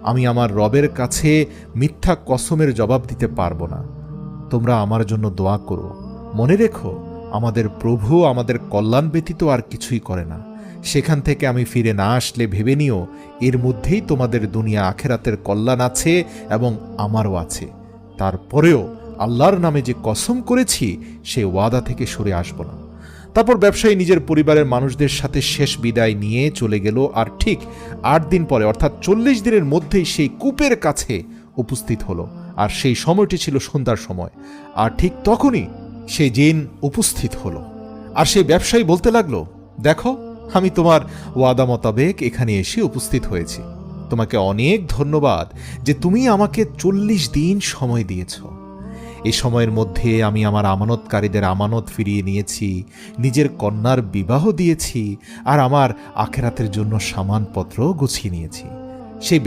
আমি আমার রবের কাছে মিথ্যা কসমের জবাব দিতে পারবো না। তোমরা আমার জন্য দোয়া করো। মনে রেখো, আমাদের প্রভু আমাদের কল্যাণ ব্যতীত আর কিছুই করে না। সেখান থেকে আমি ফিরে না আসলে ভেবে নিও, এর মধ্যেই তোমাদের দুনিয়া আখেরাতের কল্যাণ আছে এবং আমারও আছে। তারপরেও আল্লাহর নামে যে কসম করেছি, সে ওয়াদা থেকে সরে আসব না। তারপর ব্যবসায়ী নিজের পরিবারের মানুষদের সাথে শেষ বিদায় নিয়ে চলে গেল। আর ঠিক 8 দিন পরে, অর্থাৎ 40 দিনের মধ্যেই সেই কূপের কাছে উপস্থিত হলো। আর সেই সময়টি ছিল সন্ধ্যার সময়। আর ঠিক তখনই সেই জিন উপস্থিত হলো। আর সেই ব্যবসায়ী বলতে লাগলো, দেখো, আমি তোমার ওয়াদা মোতাবেক এখানে এসে উপস্থিত হয়েছি। তোমাকে অনেক ধন্যবাদ যে তুমি আমাকে 40 দিন সময় দিয়েছ। এই সময়ের মধ্যে আমি আমার আমানতকারীদের আমানত ফিরিয়ে নিয়েছি, নিজের কন্যার বিবাহ দিয়েছি, আর আমার আখেরাতের জন্য সামানপত্র গুছিয়ে নিয়েছি। সেই